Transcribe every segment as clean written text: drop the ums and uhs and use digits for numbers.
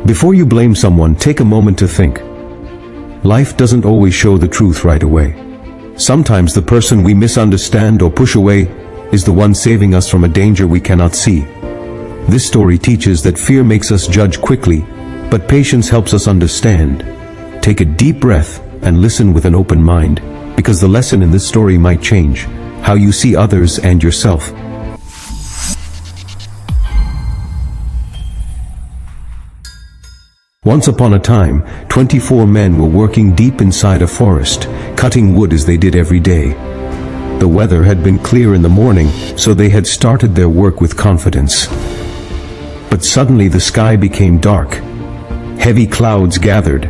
Before you blame someone, take a moment to think. Life doesn't always show the truth right away. Sometimes the person we misunderstand or push away is the one saving us from a danger we cannot see. This story teaches that fear makes us judge quickly, but patience helps us understand. Take a deep breath and listen with an open mind, because the lesson in this story might change how you see others and yourself. Once upon a time, 24 men were working deep inside a forest, cutting wood as they did every day. The weather had been clear in the morning, so they had started their work with confidence. But suddenly the sky became dark. Heavy clouds gathered,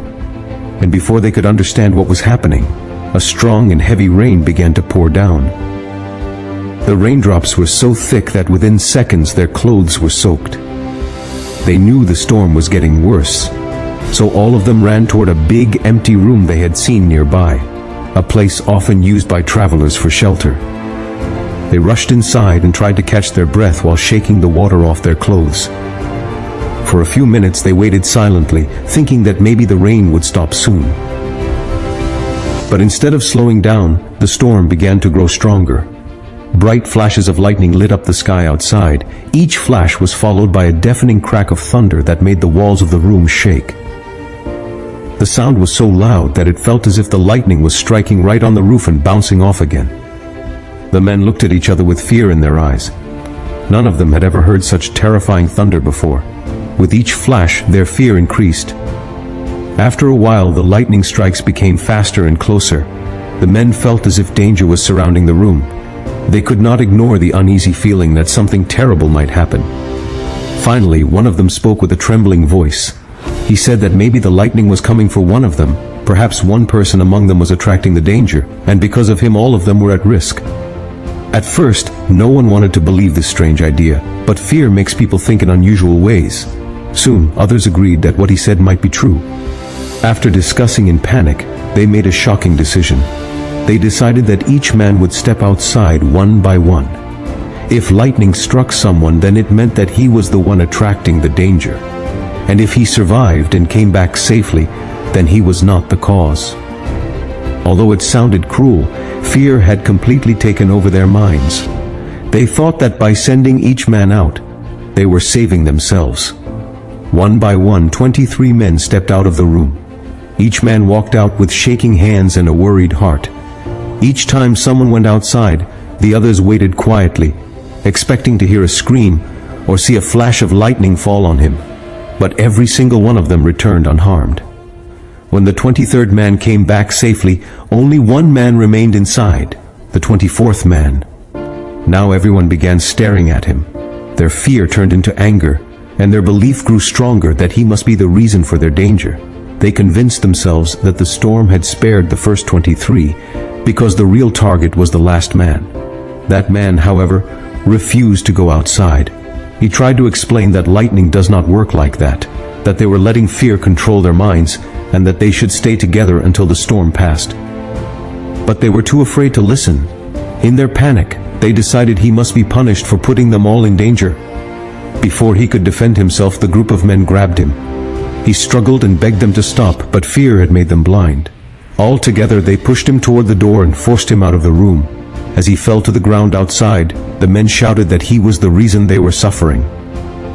and before they could understand what was happening, a strong and heavy rain began to pour down. The raindrops were so thick that within seconds their clothes were soaked. They knew the storm was getting worse, so all of them ran toward a big empty room they had seen nearby, a place often used by travelers for shelter. They rushed inside and tried to catch their breath while shaking the water off their clothes. For a few minutes they waited silently, thinking that maybe the rain would stop soon. But instead of slowing down, the storm began to grow stronger. Bright flashes of lightning lit up the sky outside. Each flash was followed by a deafening crack of thunder that made the walls of the room shake. The sound was so loud that it felt as if the lightning was striking right on the roof and bouncing off again. The men looked at each other with fear in their eyes. None of them had ever heard such terrifying thunder before. With each flash, their fear increased. After a while, the lightning strikes became faster and closer. The men felt as if danger was surrounding the room. They could not ignore the uneasy feeling that something terrible might happen. Finally, one of them spoke with a trembling voice. He said that maybe the lightning was coming for one of them. Perhaps one person among them was attracting the danger, and because of him all of them were at risk. At first, no one wanted to believe this strange idea, but fear makes people think in unusual ways. Soon, others agreed that what he said might be true. After discussing in panic, they made a shocking decision. They decided that each man would step outside one by one. If lightning struck someone, then it meant that he was the one attracting the danger. And if he survived and came back safely, then he was not the cause. Although it sounded cruel, fear had completely taken over their minds. They thought that by sending each man out, they were saving themselves. One by one, 23 men stepped out of the room. Each man walked out with shaking hands and a worried heart. Each time someone went outside, the others waited quietly, expecting to hear a scream or see a flash of lightning fall on him. But every single one of them returned unharmed. When the 23rd man came back safely, only one man remained inside, the 24th man. Now everyone began staring at him. Their fear turned into anger, and their belief grew stronger that he must be the reason for their danger. They convinced themselves that the storm had spared the first 23, because the real target was the last man. That man, however, refused to go outside. He tried to explain that lightning does not work like that they were letting fear control their minds, and that they should stay together until the storm passed. But they were too afraid to listen. In their panic, they decided he must be punished for putting them all in danger. Before he could defend himself, the group of men grabbed him. He struggled and begged them to stop, but fear had made them blind. All together they pushed him toward the door and forced him out of the room. As he fell to the ground outside, the men shouted that he was the reason they were suffering.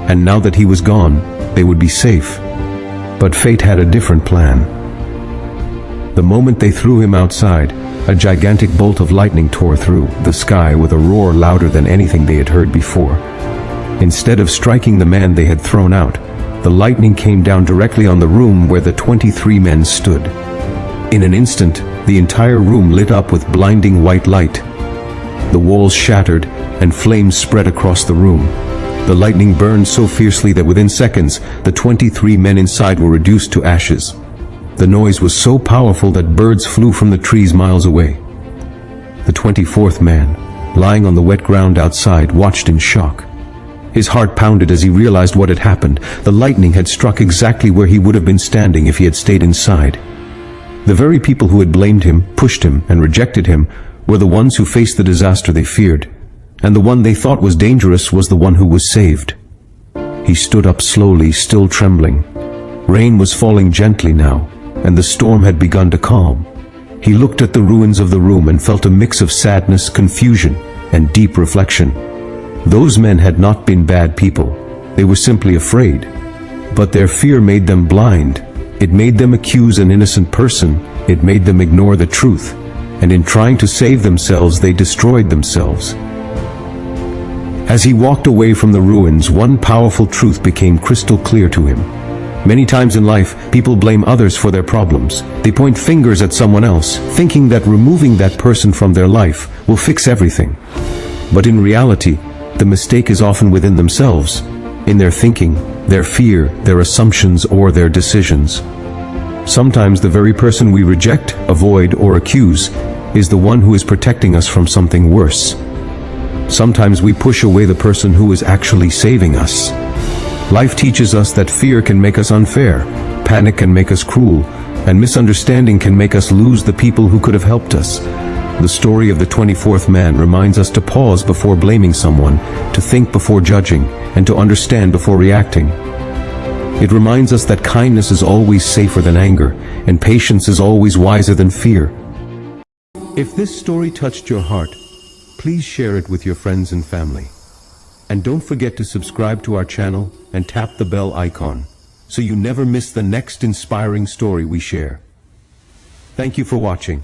And now that he was gone, they would be safe. But fate had a different plan. The moment they threw him outside, a gigantic bolt of lightning tore through the sky with a roar louder than anything they had heard before. Instead of striking the man they had thrown out, the lightning came down directly on the room where the 23 men stood. In an instant, the entire room lit up with blinding white light. The walls shattered, and flames spread across the room. The lightning burned so fiercely that within seconds, the 23 men inside were reduced to ashes. The noise was so powerful that birds flew from the trees miles away. The 24th man, lying on the wet ground outside, watched in shock. His heart pounded as he realized what had happened. The lightning had struck exactly where he would have been standing if he had stayed inside. The very people who had blamed him, pushed him, and rejected him were the ones who faced the disaster they feared, and the one they thought was dangerous was the one who was saved. He stood up slowly, still trembling. Rain was falling gently now, and the storm had begun to calm. He looked at the ruins of the room and felt a mix of sadness, confusion, and deep reflection. Those men had not been bad people. They were simply afraid. But their fear made them blind. It made them accuse an innocent person. It made them ignore the truth. And in trying to save themselves, they destroyed themselves. As he walked away from the ruins, one powerful truth became crystal clear to him. Many times in life, people blame others for their problems. They point fingers at someone else, thinking that removing that person from their life will fix everything. But in reality, the mistake is often within themselves, in their thinking, their fear, their assumptions, or their decisions. Sometimes the very person we reject, avoid, or accuse is the one who is protecting us from something worse. Sometimes we push away the person who is actually saving us. Life teaches us that fear can make us unfair, panic can make us cruel, and misunderstanding can make us lose the people who could have helped us. The story of the 24th man reminds us to pause before blaming someone, to think before judging, and to understand before reacting. It reminds us that kindness is always safer than anger, and patience is always wiser than fear. If this story touched your heart, please share it with your friends and family. And don't forget to subscribe to our channel and tap the bell icon, so you never miss the next inspiring story we share. Thank you for watching.